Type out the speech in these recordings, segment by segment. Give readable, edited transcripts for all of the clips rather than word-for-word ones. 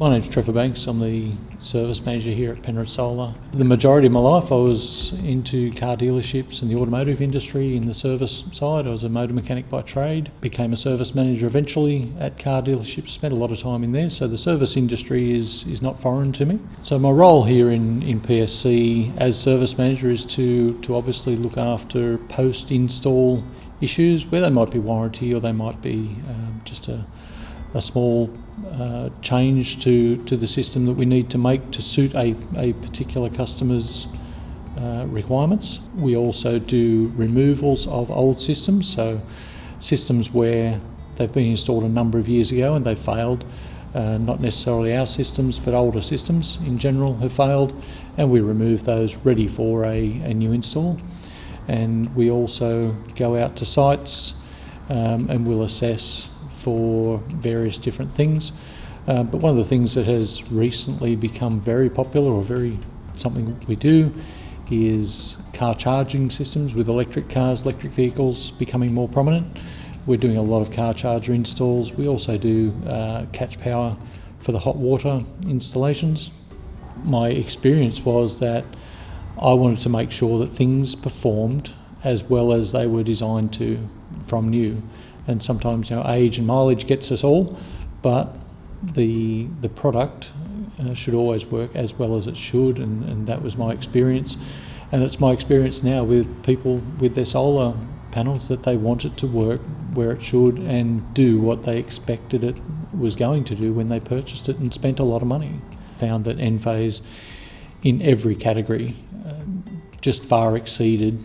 My name's Trevor Banks. I'm the service manager here at Penrith Solar. The majority of my life I was into car dealerships and the automotive industry in the service side. I was a motor mechanic by trade, became a service manager eventually at car dealerships, spent a lot of time in there, so the service industry is not foreign to me. So my role here in PSC as service manager is to obviously look after post-install issues, where they might be warranty or they might be just a small change to the system that we need to make to suit a particular customer's requirements. We also do removals of old systems, so systems where they've been installed a number of years ago and they've failed. Not necessarily our systems, but older systems in general have failed, and we remove those ready for a new install. And we also go out to sites and we'll assess for various different things. But one of the things that has recently become very popular, or very something we do, is car charging systems with electric cars, electric vehicles becoming more prominent. We're doing a lot of car charger installs. We also do catch power for the hot water installations. My experience was that I wanted to make sure that things performed as well as they were designed to from new. And sometimes, age and mileage gets us all, but the product should always work as well as it should, and that was my experience. And it's my experience now with people with their solar panels, that they want it to work where it should and do what they expected it was going to do when they purchased it and spent a lot of money. Found that Enphase in every category just far exceeded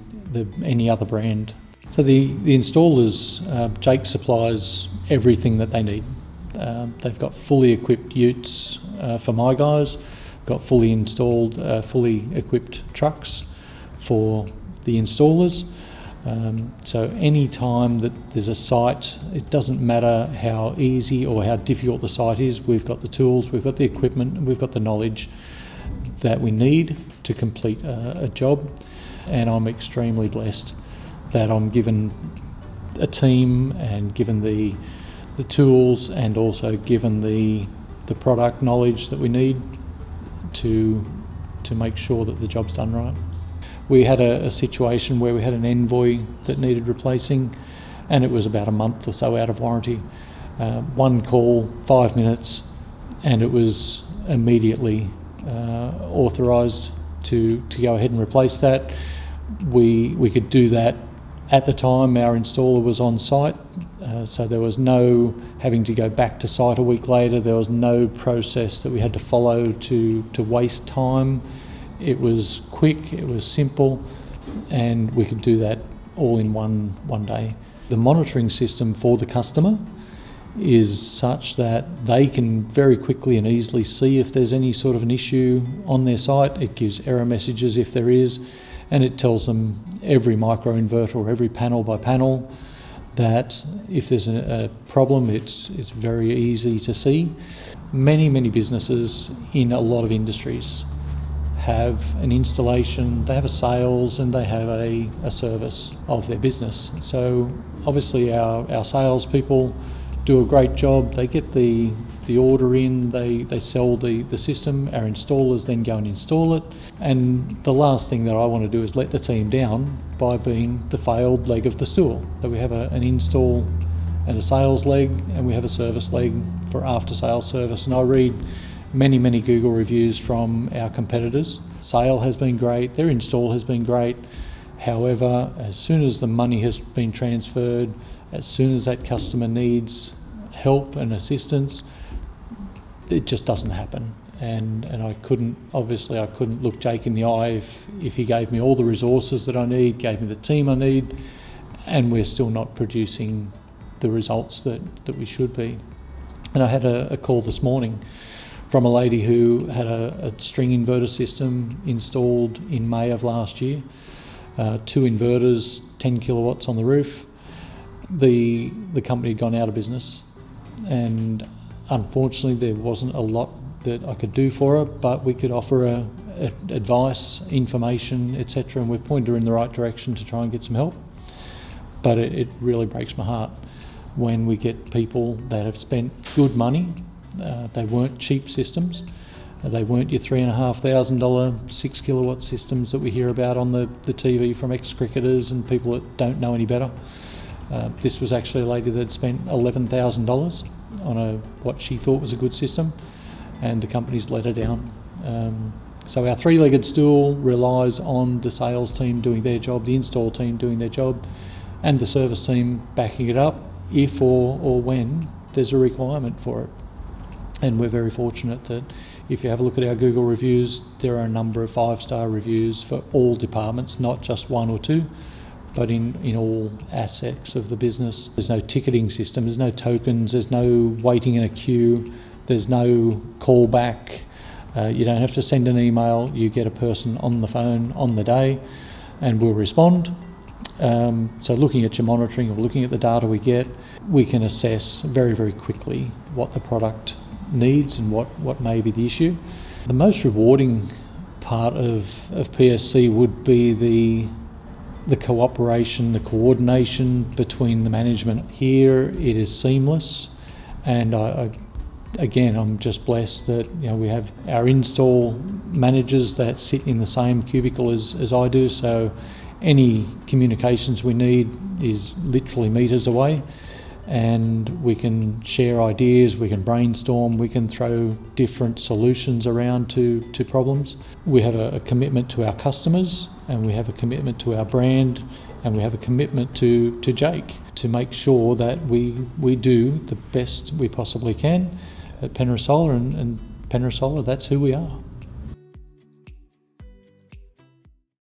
any other brand. So the installers, Jake supplies everything that they need. They've got fully equipped utes for my guys, got fully installed, fully equipped trucks for the installers. So any time that there's a site, it doesn't matter how easy or how difficult the site is, we've got the tools, we've got the equipment, and we've got the knowledge that we need to complete a job. And I'm extremely blessed that I'm given a team and given the tools, and also given the product knowledge that we need to make sure that the job's done right. We had a situation where we had an Envoy that needed replacing, and it was about a month or so out of warranty. One call, 5 minutes, and it was immediately authorised to go ahead and replace that. We could do that at the time. Our installer was on site, so there was no having to go back to site a week later. There was no process that we had to follow to waste time. It was quick, it was simple, and we could do that all in one day. The monitoring system for the customer is such that they can very quickly and easily see if there's any sort of an issue on their site. It gives error messages if there is, and it tells them every microinverter or every panel by panel that if there's a problem, it's very easy to see. Many businesses in a lot of industries have an installation, they have a sales, and they have a service of their business. So obviously our sales people do a great job. They get the order in, they sell the system. Our installers then go and install it. And the last thing that I want to do is let the team down by being the failed leg of the stool. So we have an install and a sales leg, and we have a service leg for after sales service. And I read many Google reviews from our competitors. Sale has been great, their install has been great. However, as soon as the money has been transferred, as soon as that customer needs help and assistance, it just doesn't happen. And I couldn't look Jake in the eye if he gave me all the resources that I need, gave me the team I need, and we're still not producing the results that we should be. And I had a call this morning from a lady who had a string inverter system installed in May of last year. 2 inverters, 10 kilowatts on the roof. The company had gone out of business, and unfortunately there wasn't a lot that I could do for her, but we could offer her advice, information, etc., and we've pointed her in the right direction to try and get some help. But it really breaks my heart when we get people that have spent good money They weren't cheap systems. They weren't your $3,500 6 kilowatt systems that we hear about on the TV from ex-cricketers and people that don't know any better. This was actually a lady that spent $11,000 on what she thought was a good system, and the company's let her down. So our three-legged stool relies on the sales team doing their job, the install team doing their job, and the service team backing it up if or when there's a requirement for it. And we're very fortunate that if you have a look at our Google reviews, there are a number of 5-star reviews for all departments, not just one or two, but in all aspects of the business. There's no ticketing system, there's no tokens, there's no waiting in a queue, there's no callback. You don't have to send an email, you get a person on the phone on the day and we'll respond. So looking at your monitoring or looking at the data we get, we can assess very, very quickly what the product needs and what may be the issue. The most rewarding part of PSC would be the cooperation, the coordination between the management. Here it is seamless, and I'm just blessed that we have our install managers that sit in the same cubicle as I do, so any communications we need is literally meters away, and we can share ideas, we can brainstorm, we can throw different solutions around to problems. We have a commitment to our customers, and we have a commitment to our brand, and we have a commitment to Jake to make sure that we do the best we possibly can at Penrith Solar, and Penrith Solar, that's who we are.